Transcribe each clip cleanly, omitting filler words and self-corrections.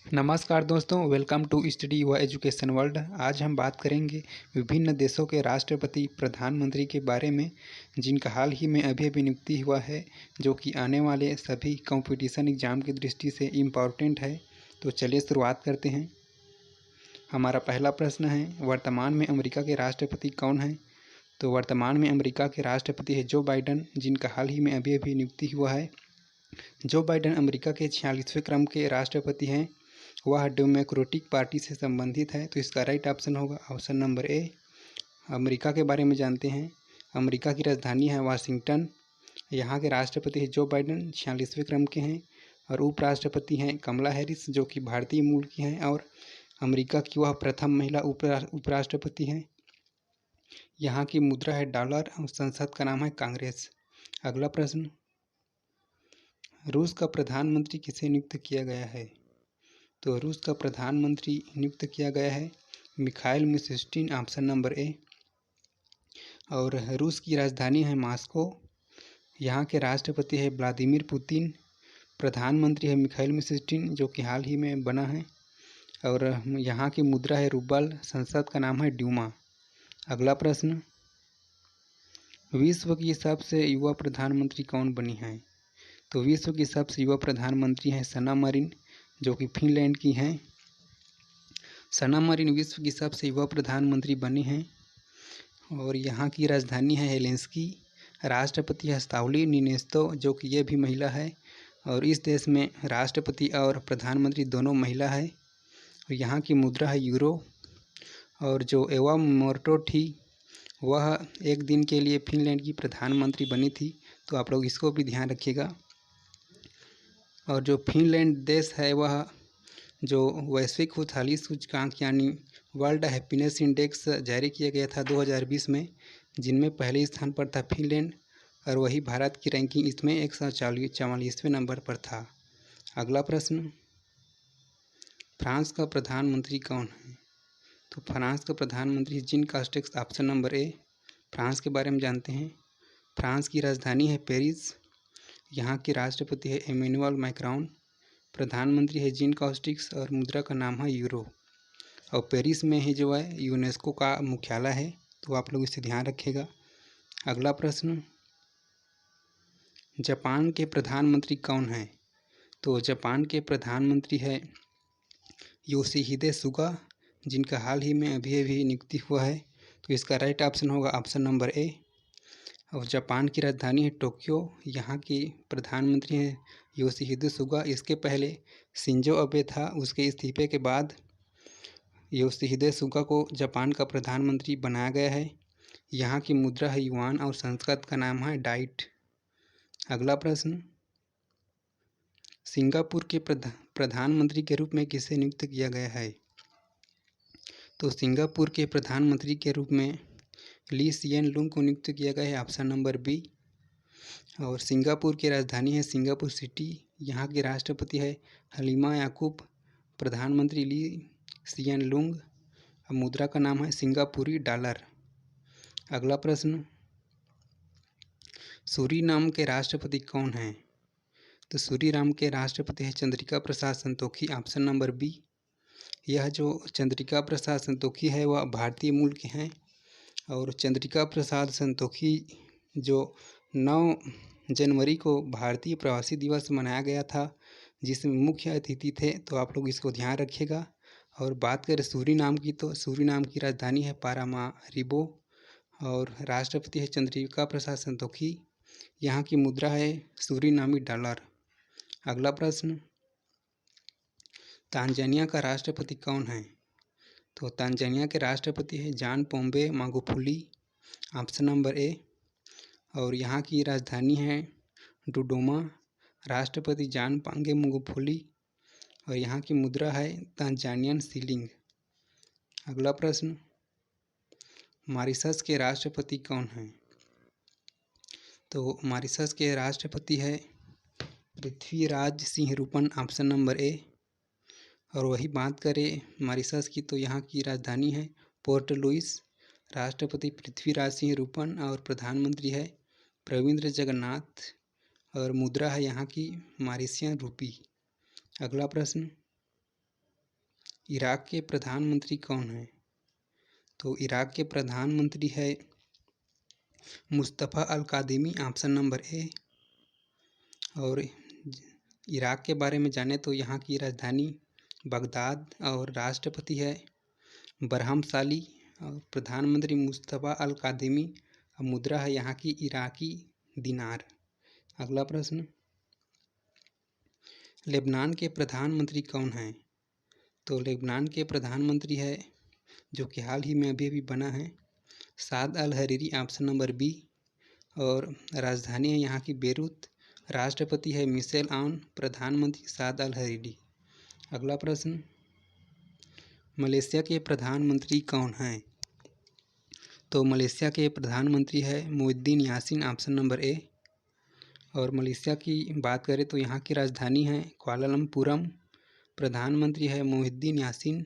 नमस्कार दोस्तों, welcome to study युवा एजुकेशन वर्ल्ड। आज हम बात करेंगे विभिन्न देशों के राष्ट्रपति प्रधानमंत्री के बारे में, जिनका हाल ही में अभी नियुक्ति हुआ है, जो कि आने वाले सभी कंपटीशन एग्ज़ाम की दृष्टि से इम्पॉर्टेंट है। तो चलिए शुरुआत करते हैं। हमारा पहला प्रश्न है, वर्तमान में अमेरिका के राष्ट्रपति कौन हैं? तो वर्तमान में अमेरिका के राष्ट्रपति है जो बाइडन, जिनका हाल ही में अभी नियुक्ति हुआ है। जो बाइडन अमेरिका के 46वें क्रम के राष्ट्रपति हैं। वह डेमोक्रेटिक पार्टी से संबंधित है, तो इसका राइट ऑप्शन होगा ऑप्शन नंबर ए। अमेरिका के बारे में जानते हैं। अमेरिका की राजधानी है वाशिंगटन। यहाँ के राष्ट्रपति है जो बाइडन, 46वें क्रम के हैं। और उपराष्ट्रपति हैं कमला हैरिस, जो कि भारतीय मूल की हैं और अमेरिका की वह प्रथम महिला उपराष्ट्रपति हैं। यहाँ की मुद्रा है डॉलर और संसद का नाम है कांग्रेस। अगला प्रश्न, रूस का प्रधानमंत्री किसे नियुक्त किया गया है? तो रूस का प्रधानमंत्री नियुक्त किया गया है Mikhail Mishustin, option number A. और रूस की राजधानी है मॉस्को। यहाँ के राष्ट्रपति है व्लादिमीर पुतिन। प्रधानमंत्री है मिखाइल मिशुस्तिन, जो कि हाल ही में बना है। और यहाँ की मुद्रा है रूबल। संसद का नाम है ड्यूमा। अगला प्रश्न, विश्व की सबसे युवा प्रधानमंत्री कौन बनी है? तो विश्व की सबसे युवा प्रधानमंत्री हैं सना मरीन, जो कि फिनलैंड की हैं। सना मरीन विश्व की सबसे युवा प्रधानमंत्री बनी हैं और यहाँ की राजधानी है हेलेंस्की। राष्ट्रपति है साउली निनेस्तो, जो कि ये भी महिला है और इस देश में राष्ट्रपति और प्रधानमंत्री दोनों महिला है। और यहाँ की मुद्रा है यूरो। और जो एवा मोर्टो वह एक दिन के लिए फिनलैंड की प्रधानमंत्री बनी थी, तो आप लोग इसको भी ध्यान रखिएगा। और जो फिनलैंड देश है वह जो वैश्विक खुशहाली सूचकांक यानी वर्ल्ड हैप्पीनेस इंडेक्स जारी किया गया था 2020 में, जिनमें पहले स्थान पर था फिनलैंड और वही भारत की रैंकिंग इसमें 144वें नंबर पर था। अगला प्रश्न, फ्रांस का प्रधानमंत्री कौन है? तो फ्रांस का प्रधानमंत्री Jean Castex, option number A. France के बारे में जानते हैं। फ्रांस की राजधानी है पेरिस। यहाँ के राष्ट्रपति है इमैनुअल मैक्रोन। प्रधानमंत्री है जीन कास्टेक्स और मुद्रा का नाम है यूरो। और पेरिस में ही जो है यूनेस्को का मुख्यालय है, तो आप लोग इसे ध्यान रखिएगा। अगला प्रश्न, जापान के प्रधानमंत्री कौन हैं? तो जापान के प्रधानमंत्री है योशिहिदे सुगा, जिनका हाल ही में अभी नियुक्ति हुआ है, तो इसका राइट ऑप्शन होगा ऑप्शन नंबर ए। और जापान की राजधानी है टोक्यो। यहाँ की प्रधानमंत्री हैं योशिहिदे सुगा। इसके पहले शिंजो अबे था, उसके इस्तीफे के बाद योशिहिदे सुगा को जापान का प्रधानमंत्री बनाया गया है। यहाँ की मुद्रा है युआन और संस्कृत का नाम है डाइट। अगला प्रश्न, सिंगापुर के प्रधानमंत्री के रूप में किसे नियुक्त किया गया है? तो सिंगापुर के प्रधानमंत्री के रूप में ली सिएन लुंग को नियुक्त किया गया है, ऑप्शन नंबर बी। और सिंगापुर की राजधानी है सिंगापुर सिटी। यहाँ के राष्ट्रपति है हलीमा याकूब। प्रधानमंत्री ली सिएन लुंग। मुद्रा का नाम है सिंगापुरी डॉलर। अगला प्रश्न, सूरीनाम के राष्ट्रपति कौन हैं? तो सूरीनाम के राष्ट्रपति है Chandrika Prasad Santokhi, option number B. यह जो चंद्रिका प्रसाद संतोखी है वह भारतीय मूल के हैं। और चंद्रिका प्रसाद संतोखी जो 9 जनवरी को भारतीय प्रवासी दिवस मनाया गया था, जिसमें मुख्य अतिथि थे, तो आप लोग इसको ध्यान रखिएगा। और बात करें सूरीनाम की, तो सूरीनाम की राजधानी है पारामारिबो और राष्ट्रपति है चंद्रिका प्रसाद संतोखी। यहाँ की मुद्रा है सूरीनामी डॉलर। अगला प्रश्न, तांजानिया का राष्ट्रपति कौन है? तो तांजानिया के राष्ट्रपति है जॉन पोम्बे मागुफुली, ऑप्शन नंबर ए। और यहाँ की राजधानी है डोडोमा। राष्ट्रपति जॉन पोम्बे मागुफुली और यहाँ की मुद्रा है तांजानियन शिलिंग। अगला प्रश्न, मॉरिशस के राष्ट्रपति कौन हैं? तो मॉरिशस के राष्ट्रपति है पृथ्वीराज सिंह-रूपन, ऑप्शन नंबर ए। और वही बात करें मॉरिशस की, तो यहाँ की राजधानी है पोर्ट लुइस। राष्ट्रपति पृथ्वीराज सिंह-रूपन और प्रधानमंत्री है प्रविंद्र जगन्नाथ और मुद्रा है यहाँ की मॉरिशियन रूपी। अगला प्रश्न, इराक के प्रधानमंत्री कौन हैं? तो इराक के प्रधानमंत्री है मुस्तफ़ा अल कादिमी, ऑप्शन नंबर ए। और इराक के बारे में जाने तो यहाँ की राजधानी बगदाद और राष्ट्रपति है बरहम साली और प्रधानमंत्री मुस्तफ़ा अल कादिमी और मुद्रा है यहाँ की इराकी दिनार। अगला प्रश्न, लेबनान के प्रधानमंत्री कौन हैं? तो लेबनान के प्रधानमंत्री है जो कि हाल ही में अभी बना है साद अल हरीरी, ऑप्शन नंबर बी। और राजधानी है यहाँ की बेरूत, राष्ट्रपति है मिशेल आउन, प्रधानमंत्री साद अल हरीरी। अगला प्रश्न, मलेशिया के प्रधानमंत्री कौन हैं? तो मलेशिया के प्रधानमंत्री है Mohyeddin Yasin, option number A. और मलेशिया की बात करें तो यहाँ की राजधानी है कुआलालंपुरम, प्रधानमंत्री है मुहिद्दीन यासीन,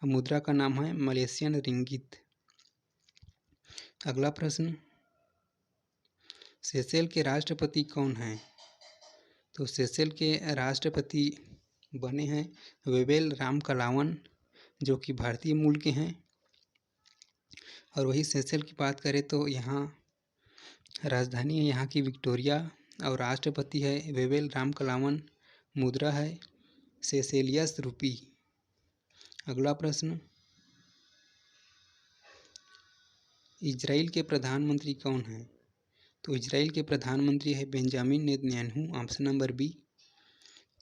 मुद्रा का नाम है मलेशियन रिंगित। अगला प्रश्न, सेशेल के राष्ट्रपति कौन हैं? तो सेशेल के राष्ट्रपति बने हैं वेवेल रामकलावन जो कि भारतीय मूल के हैं। और वही सेशेल की बात करें तो यहाँ राजधानी है यहाँ की विक्टोरिया और राष्ट्रपति है वेवेल रामकलावन, मुद्रा है सेशेलियस रूपी। अगला प्रश्न, इजराइल के प्रधानमंत्री कौन हैं? तो इजराइल के प्रधानमंत्री है Benjamin Netanyahu, option number B.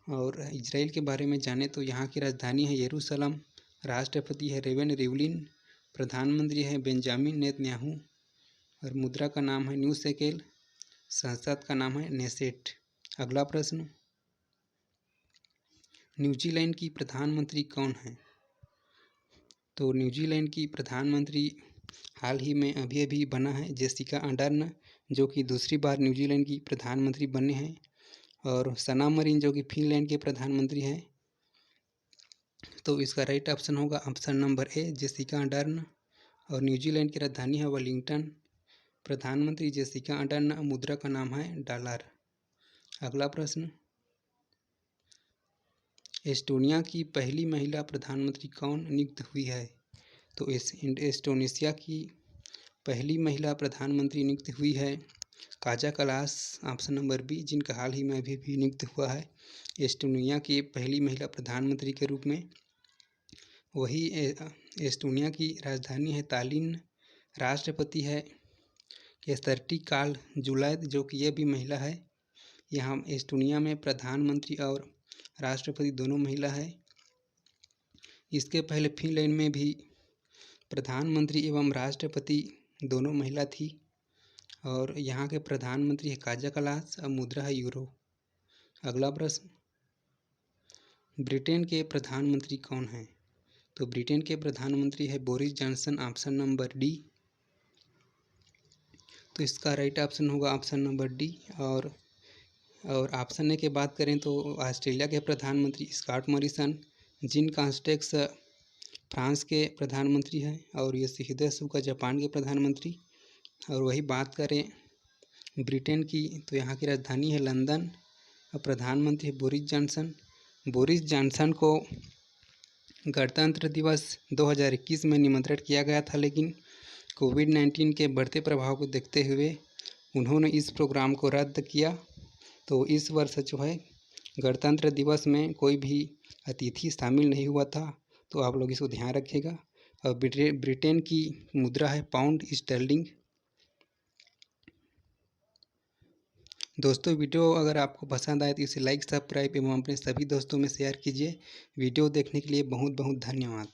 और इजराइल के बारे में जाने तो यहाँ की राजधानी है यरूशलेम, राष्ट्रपति है रेवन रिवलिन, प्रधानमंत्री है बेंजामिन नेतन्याहू और मुद्रा का नाम है न्यू शेकेल, संसद का नाम है नेसेट। अगला प्रश्न, न्यूजीलैंड की प्रधानमंत्री कौन है? तो न्यूजीलैंड की प्रधानमंत्री हाल ही में अभी बना है जेसिका अर्डर्न जो कि दूसरी बार न्यूजीलैंड की प्रधानमंत्री बने हैं। और सना मरीन जो कि फिनलैंड के प्रधानमंत्री हैं। तो इसका राइट ऑप्शन होगा option number A, Jessica Ardern. और न्यूजीलैंड की राजधानी है वेलिंगटन, प्रधानमंत्री जेसिका अर्डर्न, मुद्रा का नाम है डॉलर। अगला प्रश्न, एस्टोनिया की पहली महिला प्रधानमंत्री कौन नियुक्त हुई है? तो एस्टोनिशिया की पहली महिला प्रधानमंत्री नियुक्त हुई है Kaja Kallas, option number B, जिनका हाल ही में अभी नियुक्त हुआ है एस्टोनिया की पहली महिला प्रधानमंत्री के रूप में। वही एस्टोनिया की राजधानी है तालिन, राष्ट्रपति है केसरटी काल जुलैद जो कि यह भी महिला है। यहाँ एस्टोनिया में प्रधानमंत्री और राष्ट्रपति दोनों महिला है। इसके पहले फिनलैंड में भी प्रधानमंत्री एवं राष्ट्रपति दोनों महिला थी। और यहाँ के प्रधानमंत्री है काजा कलास और मुद्रा है यूरो। अगला प्रश्न, ब्रिटेन के प्रधानमंत्री कौन हैं? तो ब्रिटेन के प्रधानमंत्री है Boris Johnson, option number D. तो इसका राइट ऑप्शन होगा ऑप्शन नंबर डी। और ऑप्शन ए की बात करें तो ऑस्ट्रेलिया के प्रधानमंत्री स्कॉट मॉरिसन, जिन कांस्टेक्स फ्रांस के प्रधानमंत्री हैं और योशिहिदे सुगा जापान के प्रधानमंत्री। और वही बात करें ब्रिटेन की तो यहाँ की राजधानी है लंदन और प्रधानमंत्री है बोरिस जॉनसन। बोरिस जॉनसन को गणतंत्र दिवस 2021 में निमंत्रण किया गया था, लेकिन कोविड-19 के बढ़ते प्रभाव को देखते हुए उन्होंने इस प्रोग्राम को रद्द किया। तो इस वर्ष जो है गणतंत्र दिवस में कोई भी अतिथि शामिल नहीं हुआ था, तो आप लोग इसको ध्यान रखिएगा। और ब्रिटेन की मुद्रा है पाउंड स्टर्लिंग। दोस्तों, वीडियो अगर आपको पसंद आए तो इसे लाइक, सब्सक्राइब एवं अपने सभी दोस्तों में शेयर कीजिए। वीडियो देखने के लिए बहुत बहुत धन्यवाद।